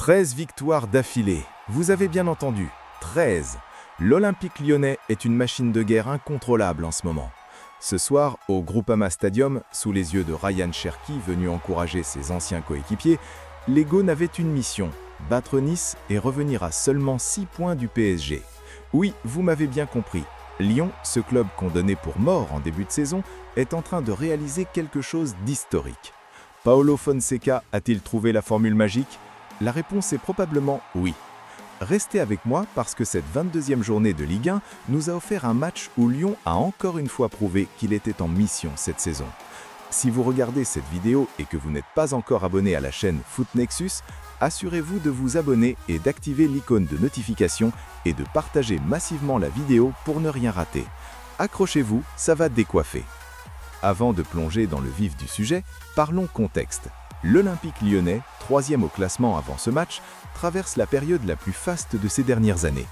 13 victoires d'affilée. Vous avez bien entendu, 13. L'Olympique lyonnais est une machine de guerre incontrôlable en ce moment. Ce soir, au Groupama Stadium, sous les yeux de Ryan Cherki, venu encourager ses anciens coéquipiers, les Gaunes avaient une mission, battre Nice et revenir à seulement 6 points du PSG. Oui, vous m'avez bien compris. Lyon, ce club condamné pour mort en début de saison, est en train de réaliser quelque chose d'historique. Paulo Fonseca a-t-il trouvé la formule magique? La réponse est probablement oui. Restez avec moi parce que cette 22e journée de Ligue 1 nous a offert un match où Lyon a encore une fois prouvé qu'il était en mission cette saison. Si vous regardez cette vidéo et que vous n'êtes pas encore abonné à la chaîne Foot Nexus, assurez-vous de vous abonner et d'activer l'icône de notification et de partager massivement la vidéo pour ne rien rater. Accrochez-vous, ça va décoiffer. Avant de plonger dans le vif du sujet, parlons contexte. L'Olympique lyonnais, 3e au classement avant ce match, traverse la période la plus faste de ces dernières années.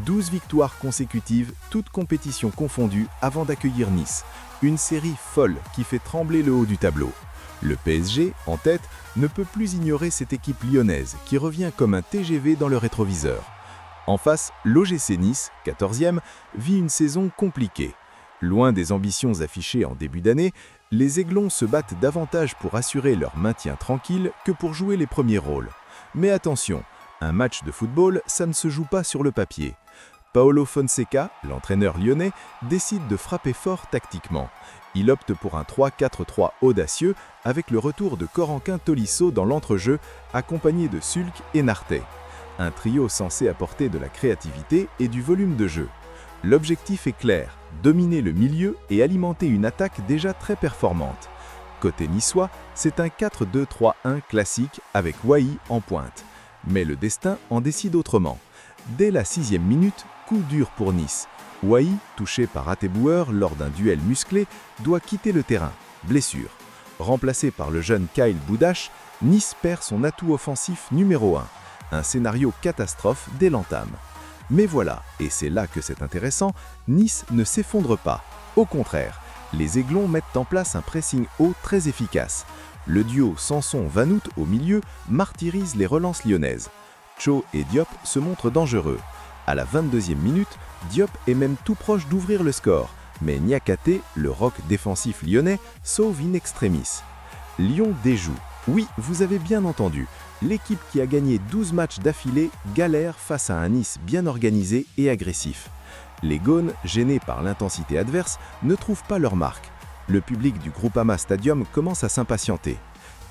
12 victoires consécutives, toutes compétitions confondues, avant d'accueillir Nice. Une série folle qui fait trembler le haut du tableau. Le PSG, en tête, ne peut plus ignorer cette équipe lyonnaise qui revient comme un TGV dans le rétroviseur. En face, l'OGC Nice, 14e, vit une saison compliquée. Loin des ambitions affichées en début d'année, les Aiglons se battent davantage pour assurer leur maintien tranquille que pour jouer les premiers rôles. Mais attention, un match de football, ça ne se joue pas sur le papier. Paulo Fonseca, l'entraîneur lyonnais, décide de frapper fort tactiquement. Il opte pour un 3-4-3 audacieux avec le retour de Corentin Tolisso dans l'entrejeu, accompagné de Sulk et Nartey. Un trio censé apporter de la créativité et du volume de jeu. L'objectif est clair, dominer le milieu et alimenter une attaque déjà très performante. Côté niçois, c'est un 4-2-3-1 classique avec Wai en pointe. Mais le destin en décide autrement. Dès la 6e minute, coup dur pour Nice. Wai, touché par Ateboueur lors d'un duel musclé, doit quitter le terrain. Blessure. Remplacé par le jeune Kyle Boudache, Nice perd son atout offensif numéro 1. Un scénario catastrophe dès l'entame. Mais voilà, et c'est là que c'est intéressant, Nice ne s'effondre pas. Au contraire, les Aiglons mettent en place un pressing haut très efficace. Le duo Sanson-Vanout au milieu martyrise les relances lyonnaises. Cho et Diop se montrent dangereux. À la 22e minute, Diop est même tout proche d'ouvrir le score, mais Niakate, le roc défensif lyonnais, sauve in extremis. Lyon déjoue. Oui, vous avez bien entendu. L'équipe qui a gagné 12 matchs d'affilée galère face à un Nice bien organisé et agressif. Les Gaunes, gênés par l'intensité adverse, ne trouvent pas leur marque. Le public du Groupama Stadium commence à s'impatienter.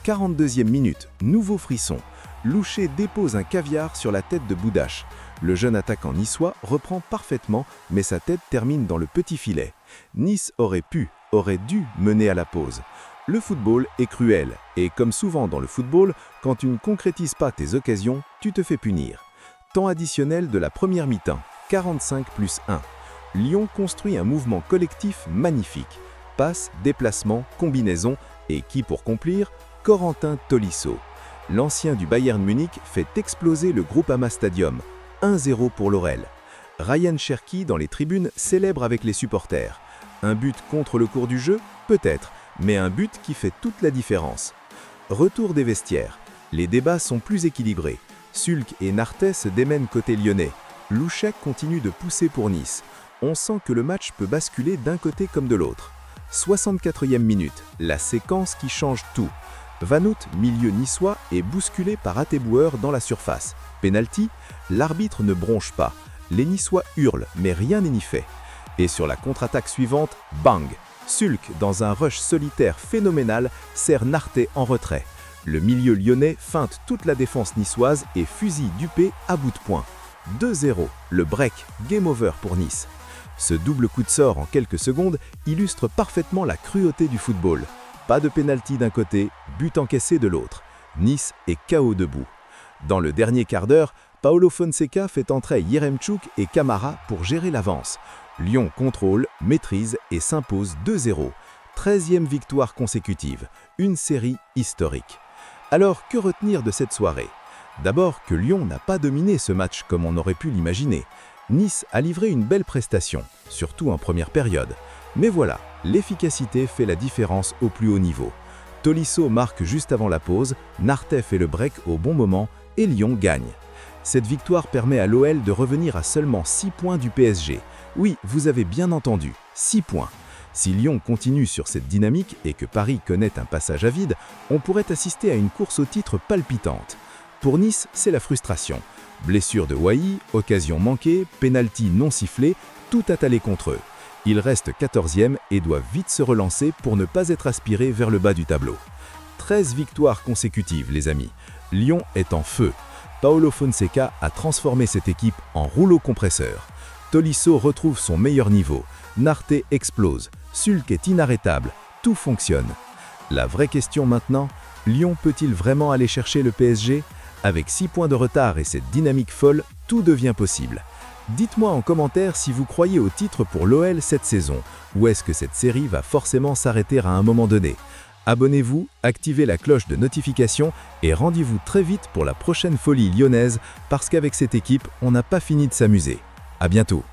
42e minute, nouveau frisson. Louchet dépose un caviar sur la tête de Boudache. Le jeune attaquant niçois reprend parfaitement, mais sa tête termine dans le petit filet. Nice aurait dû mener à la pause. Le football est cruel, et comme souvent dans le football, quand tu ne concrétises pas tes occasions, tu te fais punir. Temps additionnel de la première mi-temps, 45+1. Lyon construit un mouvement collectif magnifique. Passe, déplacement, combinaison, et qui pour conclure, Corentin Tolisso. L'ancien du Bayern Munich fait exploser le Groupama Stadium. 1-0 pour Laurel. Ryan Cherki dans les tribunes célèbre avec les supporters. Un but contre le cours du jeu? Peut-être, mais un but qui fait toute la différence. Retour des vestiaires. Les débats sont plus équilibrés. Sulk et Nartey se démènent côté lyonnais. Louchek continue de pousser pour Nice. On sent que le match peut basculer d'un côté comme de l'autre. 64e minute, la séquence qui change tout. Vanout, milieu niçois, est bousculé par Ateboueur dans la surface. Penalty, l'arbitre ne bronche pas. Les Niçois hurlent, mais rien n'est ni fait. Et sur la contre-attaque suivante, bang! Sulk, dans un rush solitaire phénoménal, sert Nartey en retrait. Le milieu lyonnais feinte toute la défense niçoise et fusille Dupé à bout de poing. 2-0, le break, game over pour Nice. Ce double coup de sort en quelques secondes illustre parfaitement la cruauté du football. Pas de pénalty d'un côté, but encaissé de l'autre. Nice est KO debout. Dans le dernier quart d'heure, Paulo Fonseca fait entrer Yeremchuk et Camara pour gérer l'avance. Lyon contrôle, maîtrise et s'impose 2-0. 13e victoire consécutive, une série historique. Alors, que retenir de cette soirée? D'abord que Lyon n'a pas dominé ce match comme on aurait pu l'imaginer. Nice a livré une belle prestation, surtout en première période. Mais voilà, l'efficacité fait la différence au plus haut niveau. Tolisso marque juste avant la pause, Nartey fait le break au bon moment et Lyon gagne. Cette victoire permet à l'OL de revenir à seulement 6 points du PSG. Oui, vous avez bien entendu, 6 points. Si Lyon continue sur cette dynamique et que Paris connaît un passage à vide, on pourrait assister à une course au titre palpitante. Pour Nice, c'est la frustration. Blessure de Wai, occasion manquée, pénalty non sifflé, tout a allé contre eux. Ils restent 14e et doivent vite se relancer pour ne pas être aspirés vers le bas du tableau. 13 victoires consécutives, les amis. Lyon est en feu. Paulo Fonseca a transformé cette équipe en rouleau compresseur. Tolisso retrouve son meilleur niveau. Narté explose. Sulk est inarrêtable. Tout fonctionne. La vraie question maintenant, Lyon peut-il vraiment aller chercher le PSG ? Avec 6 points de retard et cette dynamique folle, tout devient possible. Dites-moi en commentaire si vous croyez au titre pour l'OL cette saison, ou est-ce que cette série va forcément s'arrêter à un moment donné. Abonnez-vous, activez la cloche de notification et rendez-vous très vite pour la prochaine folie lyonnaise parce qu'avec cette équipe, on n'a pas fini de s'amuser. À bientôt.